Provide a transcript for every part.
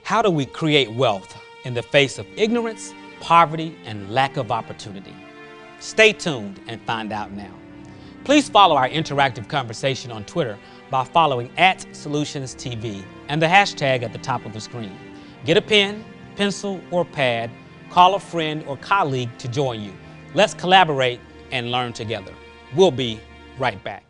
How do we create wealth in the face of ignorance, poverty, and lack of opportunity? Stay tuned and find out now. Please follow our interactive conversation on Twitter by following @SolutionsTV and the hashtag at the top of the screen. Get a pen, pencil, or pad, call a friend or colleague to join you. Let's collaborate and learn together. We'll be right back.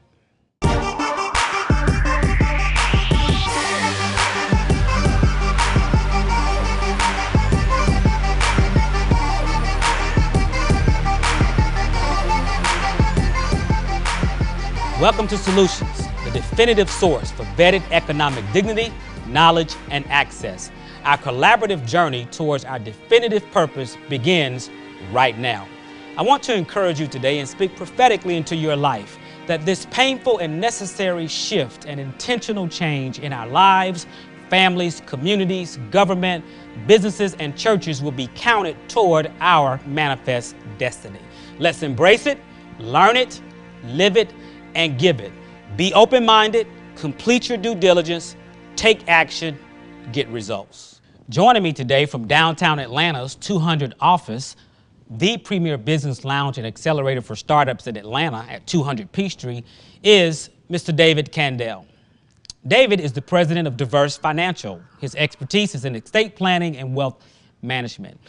Welcome to Solutions, the definitive source for vetted economic dignity, knowledge, and access. Our collaborative journey towards our definitive purpose begins right now. I want to encourage you today and speak prophetically into your life that this painful and necessary shift and intentional change in our lives, families, communities, government, businesses, and churches will be counted toward our manifest destiny. Let's embrace it, learn it, live it, and give it. Be open-minded, complete your due diligence, take action, get results. Joining me today from downtown Atlanta's 200 office, the premier business lounge and accelerator for startups in Atlanta at 200 Peachtree, is Mr. David Kandell. David is the president of Diverse Financial. His expertise is in estate planning and wealth management.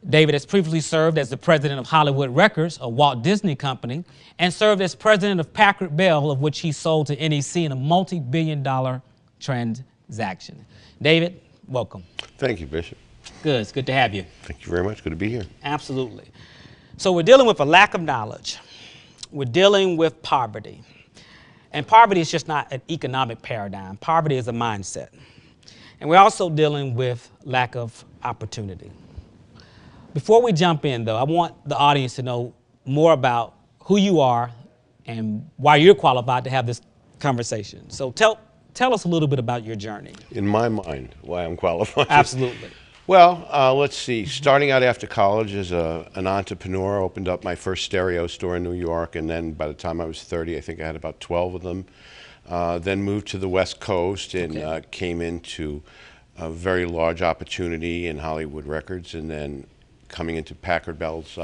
David has previously served as the president of Hollywood Records, a Walt Disney company, and served as president of Packard Bell, of which he sold to NEC in a multi-billion-dollar transaction. David, welcome. Thank you, Bishop. Good. It's good to have you. Thank you very much. Good to be here. Absolutely. So we're dealing with a lack of knowledge. We're dealing with poverty. And poverty is just not an economic paradigm. Poverty is a mindset. And we're also dealing with lack of opportunity. Before we jump in, though, I want the audience to know more about who you are and why you're qualified to have this conversation. So tell us a little bit about your journey. In my mind, why I'm qualified. Absolutely. Well, let's see. Starting out after college as an entrepreneur, opened up my first stereo store in New York, and then by the time I was 30, I think I had about 12 of them. Then moved to the West Coast and came into a very large opportunity in Hollywood Records, and then coming into Packard Bell's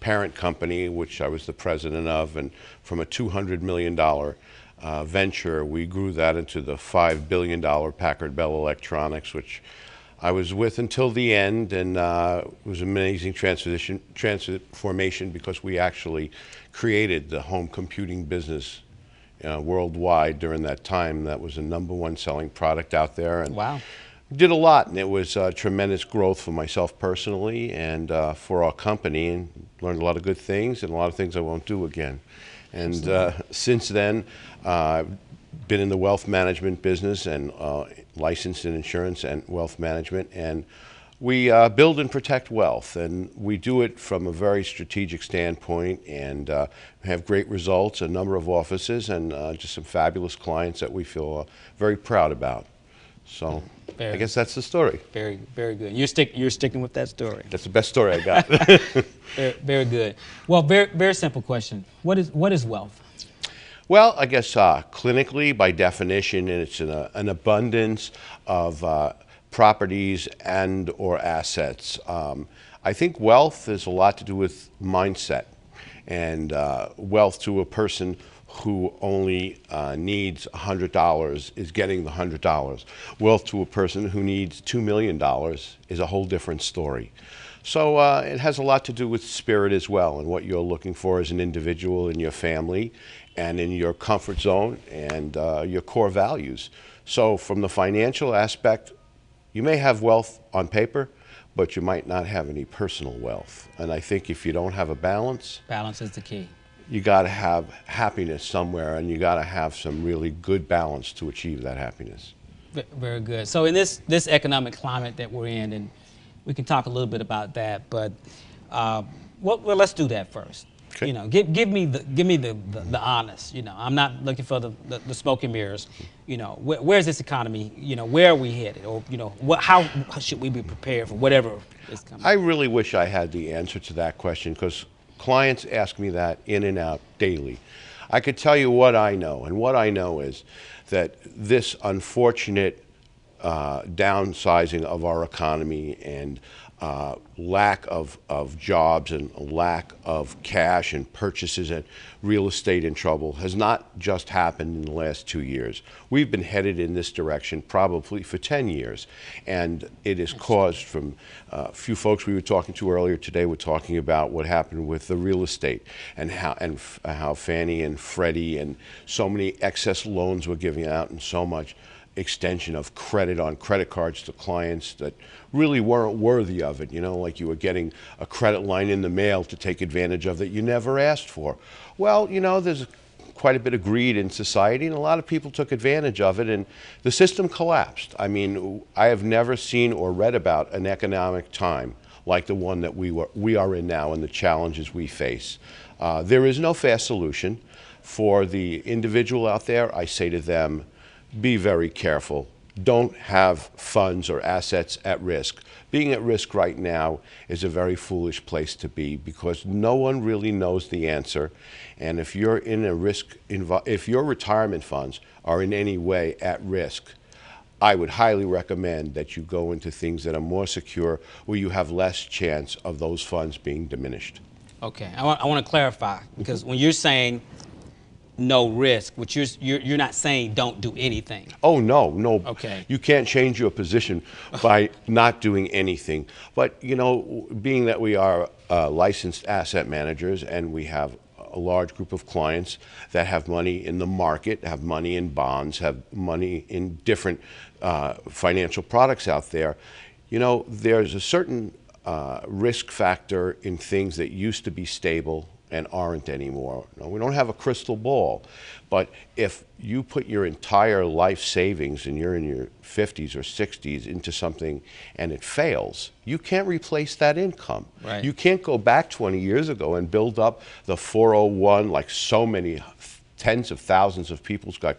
parent company, which I was the president of, and from a $200 million venture, we grew that into the $5 billion Packard Bell Electronics, which I was with until the end, and it was an amazing transformation because we actually created the home computing business worldwide during that time. That was the #1 selling product out there. And wow. Did a lot, and it was tremendous growth for myself personally and for our company, and learned a lot of good things and a lot of things I won't do again. And since then, I've been in the wealth management business and licensed in insurance and wealth management, and we build and protect wealth, and we do it from a very strategic standpoint, and have great results, a number of offices, and just some fabulous clients that we feel very proud about. So I guess that's the story. Very, very good. You're sticking with that story. That's the best story I got. very, very good. Well, very simple question. What is wealth? Well, I guess clinically, by definition, it's an abundance of properties and or assets. I think wealth is a lot to do with mindset, and wealth to a person who only needs $100 is getting the $100. Wealth to a person who needs $2 million is a whole different story. So it has a lot to do with spirit as well, and what you're looking for as an individual in your family and in your comfort zone and your core values. So from the financial aspect, you may have wealth on paper, but you might not have any personal wealth. And I think if you don't have a balance... Balance is the key. You got to have happiness somewhere, and you got to have some really good balance to achieve that happiness. Very good. So in this economic climate that we're in, and we can talk a little bit about that, but well, let's do that first. Okay. You know, give me the honest. You know, I'm not looking for the smoke and mirrors. You know, where's this economy? You know, where are we headed? Or you know, how should we be prepared for whatever is coming? I really wish I had the answer to that question, because clients ask me that in and out daily. I could tell you what I know, and what I know is that this unfortunate downsizing of our economy and lack of jobs and lack of cash and purchases and real estate in trouble has not just happened in the last 2 years. We've been headed in this direction probably for 10 years. And it is caused from a few folks we were talking to earlier today were talking about what happened with the real estate and how Fannie and Freddie and so many excess loans were giving out and so much extension of credit on credit cards to clients that really weren't worthy of it, you know, like you were getting a credit line in the mail to take advantage of that you never asked for. Well, you know, there's quite a bit of greed in society, and a lot of people took advantage of it, and the system collapsed. I mean, I have never seen or read about an economic time like the one that we are in now and the challenges we face. There is no fast solution. For the individual out there, I say to them, be very careful. Don't have funds or assets at risk. Being at risk right now is a very foolish place to be because no one really knows the answer. And if you're in a if your retirement funds are in any way at risk, I would highly recommend that you go into things that are more secure, where you have less chance of those funds being diminished. Okay, I want to clarify, because when you're saying no risk, which you're not saying don't do anything. Oh, no, no. Okay. You can't change your position by not doing anything. But, you know, being that we are licensed asset managers and we have a large group of clients that have money in the market, have money in bonds, have money in different financial products out there, you know, there's a certain risk factor in things that used to be stable and aren't anymore. No, we don't have a crystal ball, but if you put your entire life savings and you're in your 50s or 60s into something and it fails, you can't replace that income. Right. You can't go back 20 years ago and build up the 401 like so many tens of thousands of people got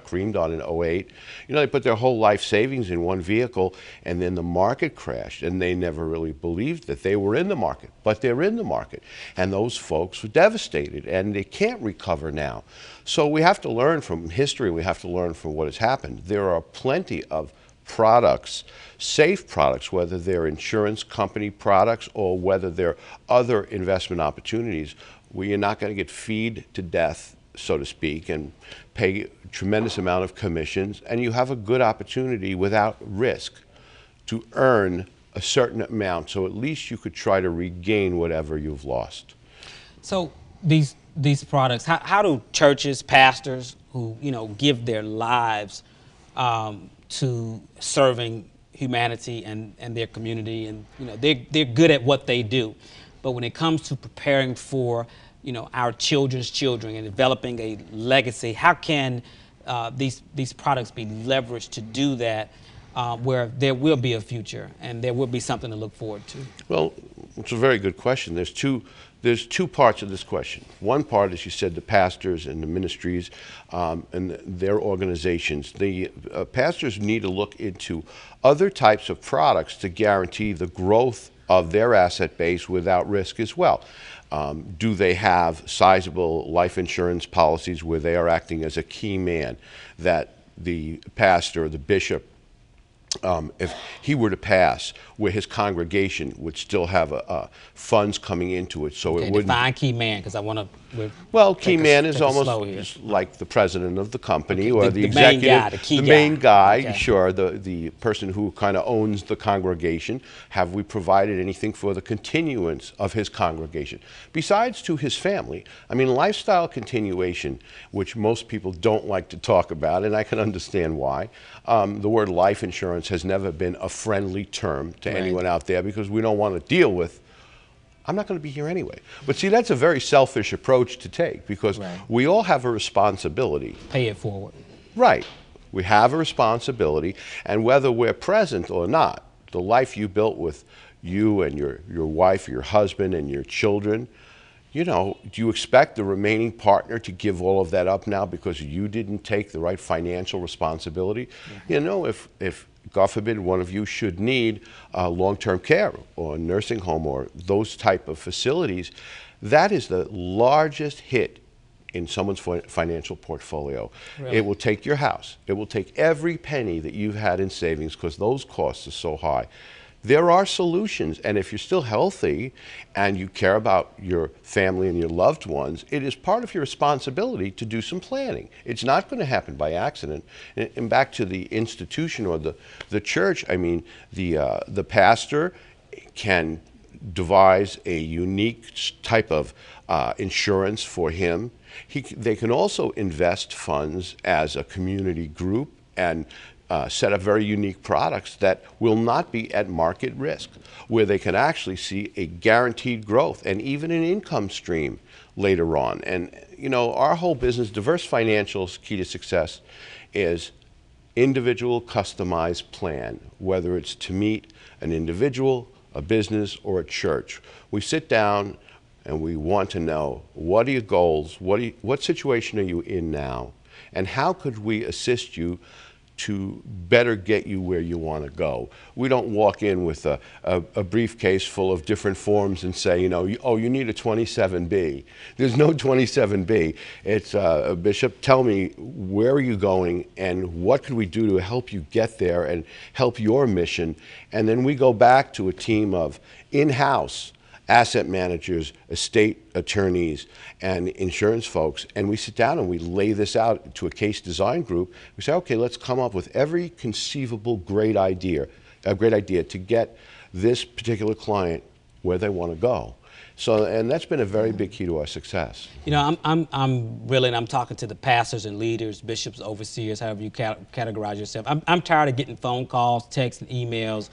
creamed on in '08. You know, they put their whole life savings in one vehicle and then the market crashed and they never really believed that they were in the market, but they're in the market. And those folks were devastated and they can't recover now. So we have to learn from history, we have to learn from what has happened. There are plenty of products, safe products, whether they're insurance company products or whether they're other investment opportunities, where you're not going to get feed to death, so to speak, and pay a tremendous amount of commissions, and you have a good opportunity without risk to earn a certain amount, so at least you could try to regain whatever you've lost. So these products, how do churches, pastors who, you know, give their lives to serving humanity and their community, and, you know, they're good at what they do, but when it comes to preparing for, you know, our children's children and developing a legacy, how can these products be leveraged to do that, where there will be a future and there will be something to look forward to? Well, it's a very good question. There's two parts of this question. One part, as you said, the pastors and the ministries and their organizations. The pastors need to look into other types of products to guarantee the growth of their asset base without risk as well. Do they have sizable life insurance policies where they are acting as a key man, that the pastor or the bishop, if he were to pass, where his congregation would still have funds coming into it, so it wouldn't. Define key man, because I want to. Well, key man is almost like the president of the company, or the executive, main guy, the main guy. Okay. Sure, the person who kind of owns the congregation. Have we provided anything for the continuance of his congregation, besides to his family? I mean, lifestyle continuation, which most people don't like to talk about, and I can understand why. The word life insurance has never been a friendly term to anyone out there, because we don't want to deal with, I'm not going to be here anyway. But see, that's a very selfish approach to take, because we all have a responsibility. Pay it forward. Right. We have a responsibility, and whether we're present or not, the life you built with you and your wife, your husband, and your children, you know, do you expect the remaining partner to give all of that up now because you didn't take the right financial responsibility? You know, if God forbid one of you should need long-term care or a nursing home or those type of facilities, that is the largest hit in someone's financial portfolio. Really? It will take your house. It will take every penny that you've had in savings because those costs are so high. There are solutions, and if you're still healthy and you care about your family and your loved ones, it is part of your responsibility to do some planning. It's not going to happen by accident. And back to the institution or the church, I mean, the pastor can devise a unique type of insurance for him. They can also invest funds as a community group and set up very unique products that will not be at market risk, where they can actually see a guaranteed growth and even an income stream later on. And you know, our whole business, Diverse Financial's key to success is individual customized plan, whether it's to meet an individual, a business, or a church. We sit down and we want to know, what are your goals? What situation are you in now? And how could we assist you to better get you where you want to go? We don't walk in with a briefcase full of different forms and say, you know, oh, you need a 27B. There's no 27B. It's, Bishop, tell me, where are you going and what could we do to help you get there and help your mission? And then we go back to a team of in-house asset managers, estate attorneys, and insurance folks, and we sit down and we lay this out to a case design group. We say, okay, let's come up with every conceivable great idea to get this particular client where they want to go. So, and that's been a very big key to our success. You know, I'm talking to the pastors and leaders, bishops, overseers, however you categorize yourself. I'm tired of getting phone calls, texts, and emails,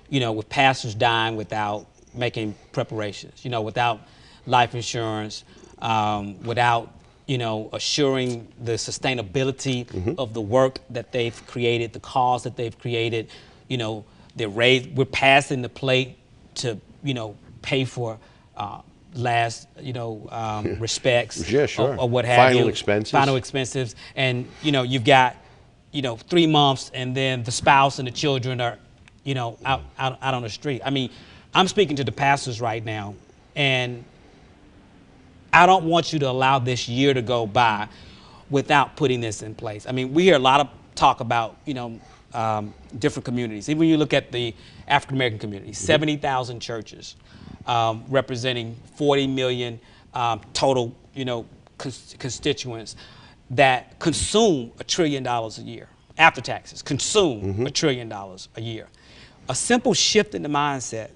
you know, with pastors dying without making preparations, you know, without life insurance, without, you know, assuring the sustainability of the work that they've created, the cause that they've created. You know, we're passing the plate to, you know, pay for last, you know, respects, yeah, sure, or what have you. Final expenses. And, you know, you've got, you know, 3 months and then the spouse and the children are, you know, out on the street. I mean, I'm speaking to the pastors right now, and I don't want you to allow this year to go by without putting this in place. I mean, we hear a lot of talk about, you know, different communities. Even when you look at the African American community, 70,000 churches, representing 40 million total, you know, constituents that consume $1 trillion a year after taxes. Consume $1 trillion a year. A simple shift in the mindset.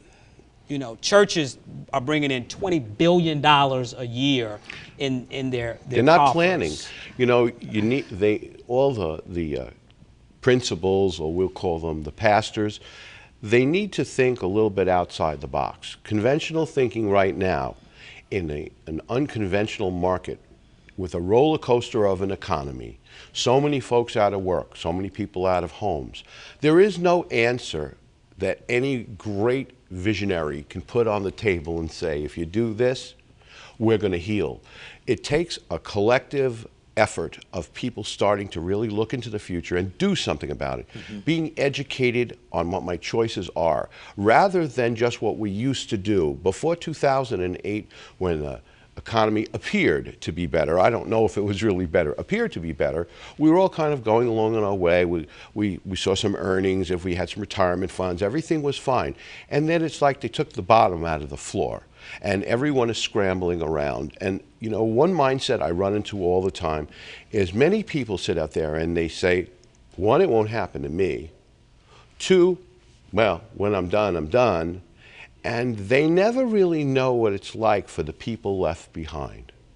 You know, churches are bringing in $20 billion a year in their They're not coffers. planning. You know, you need all the principals, or we'll call them the pastors. They need to think a little bit outside the box. Conventional thinking right now, in an unconventional market, with a roller coaster of an economy, so many folks out of work, so many people out of homes, there is no answer that any great visionary can put on the table and say, if you do this, we're going to heal. It takes a collective effort of people starting to really look into the future and do something about it. Being educated on what my choices are, rather than just what we used to do. Before 2008, when the economy appeared to be better, I don't know if it was really better, appeared to be better, we were all kind of going along on our way. We saw some earnings, if we had some retirement funds, everything was fine. And then it's like they took the bottom out of the floor and everyone is scrambling around. And you know, one mindset I run into all the time is many people sit out there and they say, one, it won't happen to me. Two, well, when I'm done, I'm done. And they never really know what it's like for the people left behind.